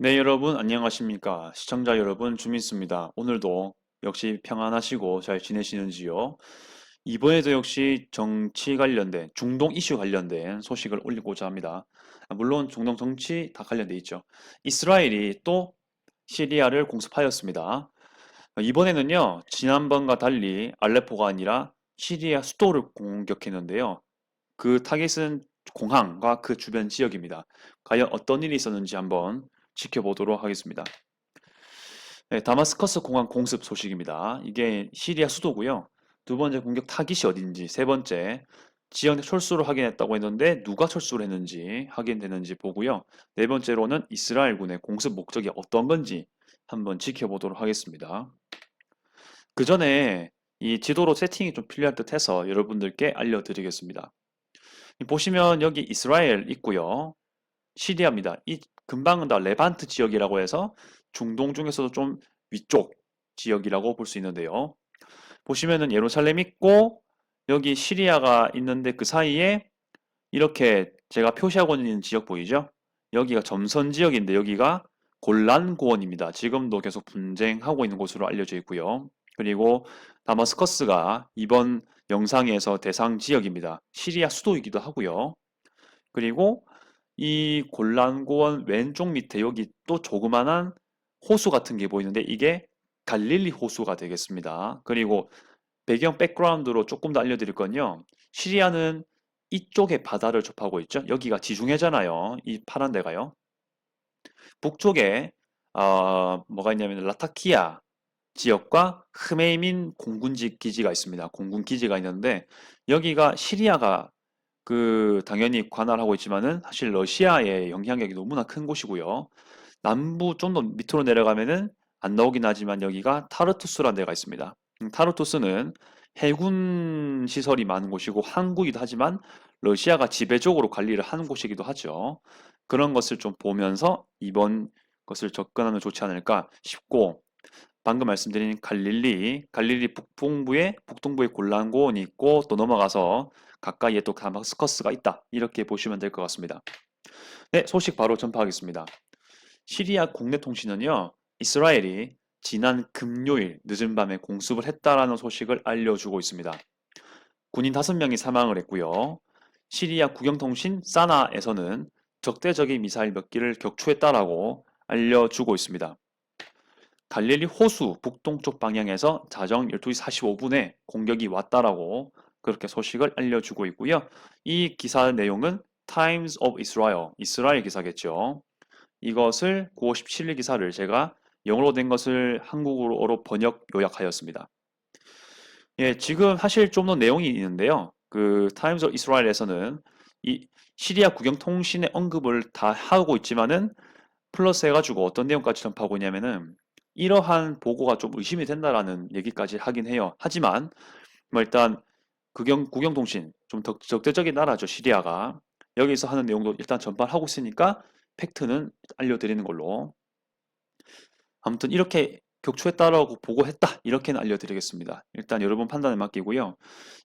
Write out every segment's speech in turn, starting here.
네, 여러분, 안녕하십니까? 시청자 여러분, 주민수입니다. 오늘도 역시 평안하시고 잘 지내시는지요? 이번에도 역시 정치 관련된, 중동 이슈 관련된 소식을 올리고자 합니다. 물론 중동 정치 다 관련돼 있죠. 이스라엘이 또 시리아를 공습하였습니다. 이번에는요, 지난번과 달리 알레포가 아니라 시리아 수도를 공격했는데요. 그 타겟은 공항과 그 주변 지역입니다. 과연 어떤 일이 있었는지 한번 지켜보도록 하겠습니다. 네, 다마스커스 공항 공습 소식입니다. 이게 시리아 수도고요. 두 번째 공격 타깃이 어딘지, 세 번째 지역 내 철수를 확인했다고 했는데 누가 철수를 했는지 확인되는지 보고요. 네 번째로는 이스라엘군의 공습 목적이 어떤 건지 한번 지켜보도록 하겠습니다. 그 전에 이 지도로 세팅이 좀 필요할 듯 해서 여러분들께 알려드리겠습니다. 보시면 여기 이스라엘 있고요. 시리아입니다. 이 근방은 다 레반트 지역이라고 해서 중동 중에서도 좀 위쪽 지역이라고 볼 수 있는데요. 보시면은 예루살렘 있고 여기 시리아가 있는데 그 사이에 이렇게 제가 표시하고 있는 지역 보이죠? 여기가 점선 지역인데 여기가 골란 고원입니다. 지금도 계속 분쟁하고 있는 곳으로 알려져 있고요. 그리고 다마스커스가 이번 영상에서 대상 지역입니다. 시리아 수도이기도 하고요. 그리고 이 골란고원 왼쪽 밑에 여기 또 조그만한 호수 같은 게 보이는데 이게 갈릴리 호수가 되겠습니다. 그리고 배경 백그라운드로 조금 더 알려드릴 건요. 시리아는 이쪽에 바다를 접하고 있죠. 여기가 지중해잖아요. 이 파란 데가요. 북쪽에 뭐가 있냐면 라타키아 지역과 흐메이민 공군 기지가 있습니다. 공군 기지가 있는데 여기가 시리아가 당연히 관할하고 있지만은 사실 러시아의 영향력이 너무나 큰 곳이고요. 남부 좀 더 밑으로 내려가면은 안 나오긴 하지만 여기가 타르투스라는 데가 있습니다. 타르투스는 해군 시설이 많은 곳이고 항구이기도 하지만 러시아가 지배적으로 관리를 하는 곳이기도 하죠. 그런 것을 좀 보면서 이번 것을 접근하면 좋지 않을까 싶고 방금 말씀드린 갈릴리 북동부에 골란고원이 있고 또 넘어가서 가까이에 또 다마스커스가 있다. 이렇게 보시면 될 것 같습니다. 네, 소식 바로 전파하겠습니다. 시리아 국내 통신은요, 이스라엘이 지난 금요일 늦은 밤에 공습을 했다라는 소식을 알려주고 있습니다. 군인 5명이 사망을 했고요. 시리아 국영통신 사나에서는 적대적인 미사일 몇 기를 격추했다라고 알려주고 있습니다. 갈릴리 호수 북동쪽 방향에서 자정 12시 45분에 공격이 왔다라고 그렇게 소식을 알려주고 있고요. 이 기사 내용은 Times of Israel, 이스라엘 기사겠죠. 이것을 9월 17일 기사를 제가 영어로 된 것을 한국어로 번역 요약하였습니다. 예, 지금 사실 좀 더 내용이 있는데요. 그 타임즈 오브 이스라엘에서는 이 시리아 국영 통신의 언급을 다 하고 있지만은 플러스 해가지고 어떤 내용까지 전파하고 있냐면은 이러한 보고가 좀 의심이 된다라는 얘기까지 하긴 해요. 하지만 뭐 일단 국영통신 좀 적대적인 나라죠, 시리아가. 여기서 하는 내용도 일단 전파를 하고 있으니까 팩트는 알려드리는 걸로. 아무튼 이렇게 격추했다라고 보고했다 이렇게는 알려드리겠습니다. 일단 여러분 판단에 맡기고요.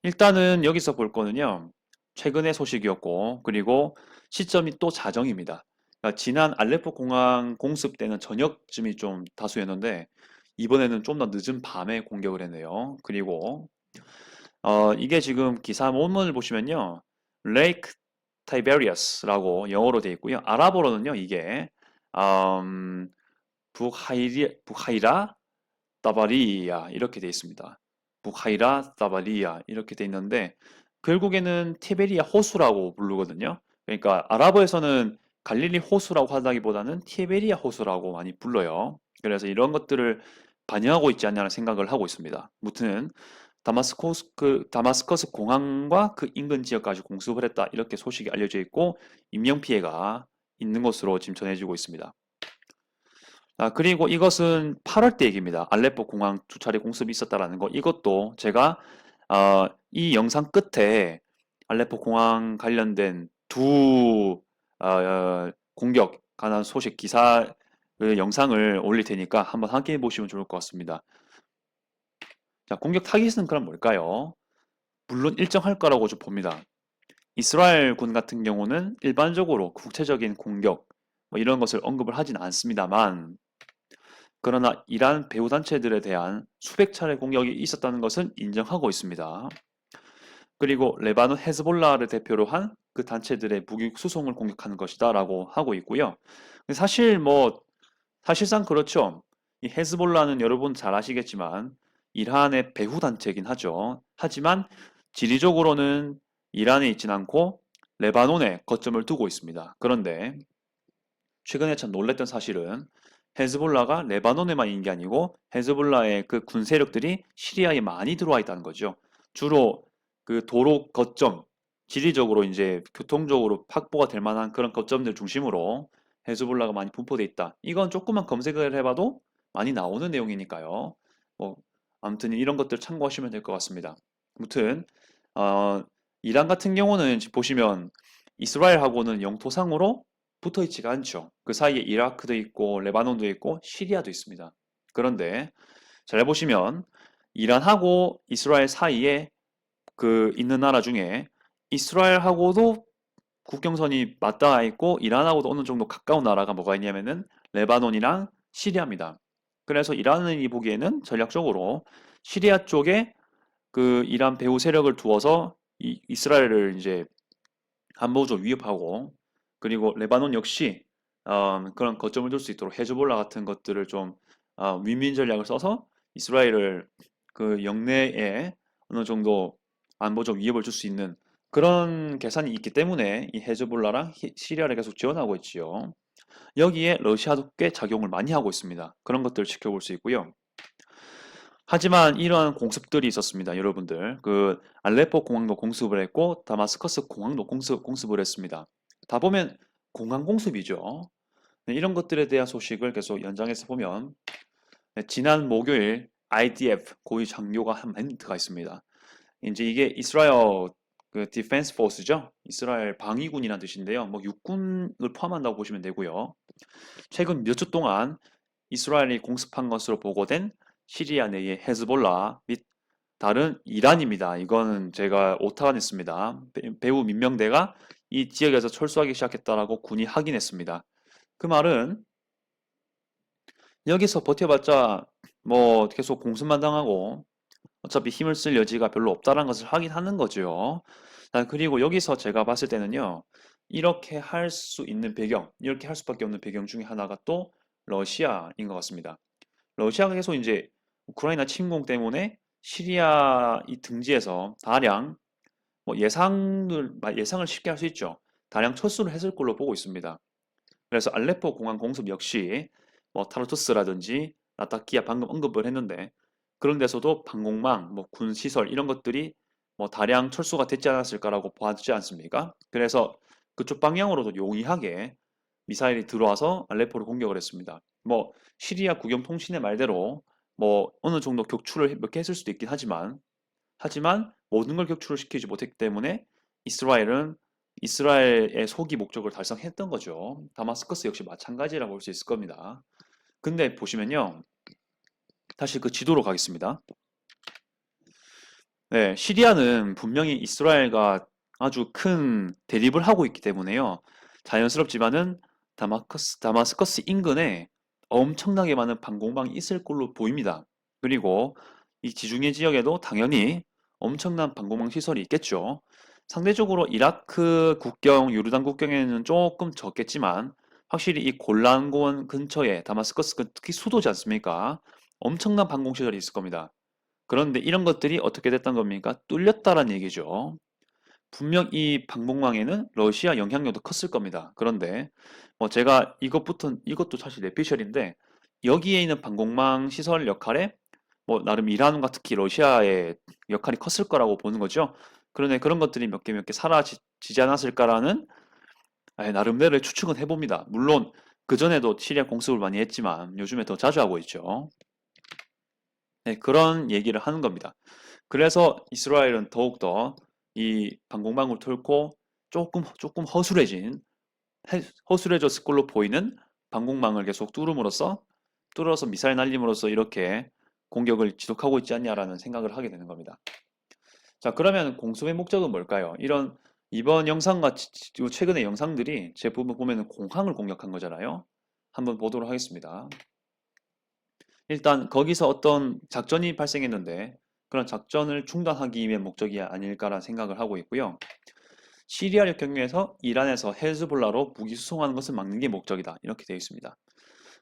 일단은 여기서 볼 거는요. 최근의 소식이었고 그리고 시점이 또 자정입니다. 그러니까 지난 알레포 공항 공습 때는 저녁쯤이 좀 다수였는데 이번에는 좀 더 늦은 밤에 공격을 했네요. 그리고 이게 지금 기사 원문을 보시면요. 레이크 타이베리아스라고 영어로 되어 있고요. 아랍어로는요. 이게 음, 북하이라 따바리야 이렇게 되어 있습니다. 북하이라 따바리야 이렇게 되어 있는데 결국에는 티베리아 호수라고 부르거든요. 그러니까 아랍어에서는 갈릴리 호수라고 하다기보다는 티베리아 호수라고 많이 불러요. 그래서 이런 것들을 반영하고 있지 않냐는 생각을 하고 있습니다. 무튼 다마스커스 공항과 그 인근 지역까지 공습을 했다 이렇게 소식이 알려져 있고 인명 피해가 있는 것으로 지금 전해지고 있습니다. 그리고 이것은 8월 때 얘기입니다. 알레포 공항 2차례 공습이 있었다라는 거. 이것도 제가 이 영상 끝에 알레포 공항 관련된 공격 관한 소식 기사 그 영상을 올릴 테니까 한번 확인해 보시면 좋을 것 같습니다. 자, 공격 타깃은 그럼 뭘까요? 물론 일정할 거라고 좀 봅니다. 이스라엘 군 같은 경우는 일반적으로 국체적인 공격, 뭐 이런 것을 언급을 하진 않습니다만, 그러나 이란 배후 단체들에 대한 수백 차례 공격이 있었다는 것은 인정하고 있습니다. 그리고 레바논 헤즈볼라를 대표로 한 그 단체들의 무기 수송을 공격하는 것이다라고 하고 있고요. 사실 뭐 사실상 그렇죠. 이 헤즈볼라는 여러분 잘 아시겠지만 이란의 배후 단체이긴 하죠. 하지만 지리적으로는 이란에 있진 않고 레바논에 거점을 두고 있습니다. 그런데 최근에 참 놀랬던 사실은 헤즈볼라가 레바논에만 있는 게 아니고 헤즈볼라의 그 군 세력들이 시리아에 많이 들어와 있다는 거죠. 주로 그 도로 거점, 지리적으로 이제 교통적으로 확보가 될 만한 그런 거점들 중심으로 헤즈볼라가 많이 분포돼 있다. 이건 조금만 검색을 해봐도 많이 나오는 내용이니까요. 뭐 아무튼 이런 것들 참고하시면 될 것 같습니다. 아무튼 어, 이란 같은 경우는 지금 보시면 이스라엘하고는 영토상으로 붙어 있지가 않죠. 그 사이에 이라크도 있고 레바논도 있고 시리아도 있습니다. 그런데 잘 보시면 이란하고 이스라엘 사이에 그 있는 나라 중에 이스라엘하고도 국경선이 맞닿아 있고 이란하고도 어느 정도 가까운 나라가 뭐가 있냐면은 레바논이랑 시리아입니다. 그래서 이란이 보기에는 전략적으로 시리아 쪽에 그 이란 배후 세력을 두어서 이스라엘을 이제 안보적 위협하고 그리고 레바논 역시 그런 거점을 둘 수 있도록 헤즈볼라 같은 것들을 좀 윈윈 전략을 써서 이스라엘을 그 영내에 어느 정도 안보적 위협을 줄 수 있는 그런 계산이 있기 때문에 이 헤즈볼라랑 시리아를 계속 지원하고 있지요. 여기에 러시아도 꽤 작용을 많이 하고 있습니다. 그런 것들을 지켜볼 수 있고요. 하지만 이러한 공습들이 있었습니다, 여러분들. 그 알레포 공항도 공습을 했고 다마스커스 공항도 공습을 했습니다. 다 보면 공항 공습이죠. 네, 이런 것들에 대한 소식을 계속 연장해서 보면 네, 지난 목요일 IDF 고위 장교가 한 멘트가 있습니다. 이제 이게 이스라엘 그 디펜스 포스죠. 이스라엘 방위군이라는 뜻인데요. 뭐 육군을 포함한다고 보시면 되고요. 최근 몇 주 동안 이스라엘이 공습한 것으로 보고된 시리아 내의 헤즈볼라 및 다른 이란입니다. 이거는 제가 오타가 냈습니다. 배후 민병대가 이 지역에서 철수하기 시작했다라고 군이 확인했습니다. 그 말은 여기서 버텨봤자 뭐 계속 공습만 당하고 어차피 힘을 쓸 여지가 별로 없다는 것을 확인하는 거죠. 자, 그리고 여기서 제가 봤을 때는요. 이렇게 할 수 있는 배경, 이렇게 할 수밖에 없는 배경 중에 하나가 또 러시아인 것 같습니다. 러시아가 계속 이제 우크라이나 침공 때문에 시리아 이 등지에서 다량 뭐 예상을 쉽게 할 수 있죠. 다량 철수를 했을 걸로 보고 있습니다. 그래서 알레포 공항 공습 역시 뭐 타르투스라든지 라타키아 방금 언급을 했는데 그런 데서도 방공망, 뭐 군 시설 이런 것들이 뭐 다량 철수가 됐지 않았을까라고 보지 않습니까? 그래서 그쪽 방향으로도 용이하게 미사일이 들어와서 알레포를 공격을 했습니다. 뭐 시리아 국영통신의 말대로 뭐 어느 정도 격추를 몇 개 했을 수도 있긴 하지만 모든 걸 격추를 시키지 못했기 때문에 이스라엘은 이스라엘의 소기 목적을 달성했던 거죠. 다마스커스 역시 마찬가지라고 볼 수 있을 겁니다. 근데 보시면요. 다시 그 지도로 가겠습니다. 네, 시리아는 분명히 이스라엘과 아주 큰 대립을 하고 있기 때문에요. 자연스럽지만은 다마스커스 인근에 엄청나게 많은 방공망이 있을 걸로 보입니다. 그리고 이 지중해 지역에도 당연히 엄청난 방공망 시설이 있겠죠. 상대적으로 이라크 국경, 요르단 국경에는 조금 적겠지만 확실히 이 골란고원 근처에 다마스커스 특히 수도지 않습니까? 엄청난 방공 시설이 있을 겁니다. 그런데 이런 것들이 어떻게 됐던 겁니까? 뚫렸다는 얘기죠. 분명 이 방공망에는 러시아 영향력도 컸을 겁니다. 그런데 뭐 제가 이것도 사실 내피셜인데 여기에 있는 방공망 시설 역할에 뭐 나름 이란과 특히 러시아의 역할이 컸을 거라고 보는 거죠. 그런데 그런 것들이 몇 개 사라지지 않았을까라는 나름대로의 추측은 해봅니다. 물론 그전에도 시리아 공습을 많이 했지만 요즘에 더 자주 하고 있죠. 네, 그런 얘기를 하는 겁니다. 그래서 이스라엘은 더욱더 이 방공망을 뚫고 조금 허술해졌을 걸로 보이는 방공망을 계속 뚫어서 미사일 날림으로써 이렇게 공격을 지속하고 있지 않냐라는 생각을 하게 되는 겁니다. 자, 그러면 공습의 목적은 뭘까요? 이런 이번 영상과 최근의 영상들이 제 부분 보면은 공항을 공격한 거잖아요. 한번 보도록 하겠습니다. 일단 거기서 어떤 작전이 발생했는데 그런 작전을 중단하기 위한 목적이 아닐까라는 생각을 하고 있고요. 시리아를 경유해서 이란에서 헤즈볼라로 무기 수송하는 것을 막는 게 목적이다. 이렇게 되어 있습니다.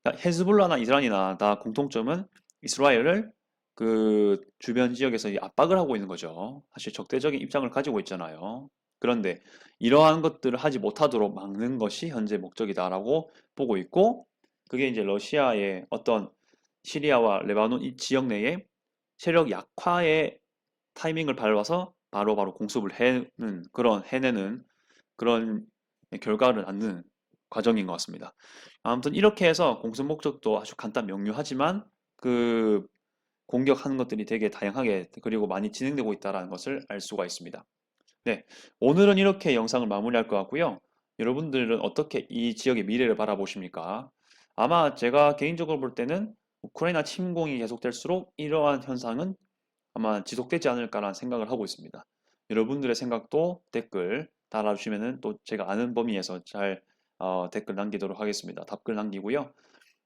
그러니까 헤즈볼라나 이란이나 다 공통점은 이스라엘을 그 주변 지역에서 압박을 하고 있는 거죠. 사실 적대적인 입장을 가지고 있잖아요. 그런데 이러한 것들을 하지 못하도록 막는 것이 현재 목적이다라고 보고 있고, 그게 이제 러시아의 어떤 시리아와 레바논 이 지역 내에 세력 약화의 타이밍을 밟아서 바로바로 공습을 해내는 그런 결과를 낳는 과정인 것 같습니다. 아무튼 이렇게 해서 공습 목적도 아주 간단 명료하지만 그 공격하는 것들이 되게 다양하게 그리고 많이 진행되고 있다는 것을 알 수가 있습니다. 네, 오늘은 이렇게 영상을 마무리할 것 같고요. 여러분들은 어떻게 이 지역의 미래를 바라보십니까? 아마 제가 개인적으로 볼 때는 우크라이나 침공이 계속될수록 이러한 현상은 아마 지속되지 않을까라는 생각을 하고 있습니다. 여러분들의 생각도 댓글 달아주시면은 또 제가 아는 범위에서 잘 댓글 남기도록 하겠습니다. 답글 남기고요.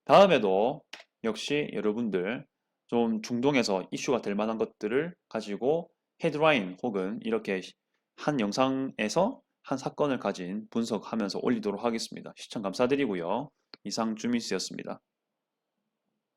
다음에도 역시 여러분들 좀 중동에서 이슈가 될 만한 것들을 가지고 헤드라인 혹은 이렇게 한 영상에서 한 사건을 가진 분석하면서 올리도록 하겠습니다. 시청 감사드리고요. 이상 주미스였습니다.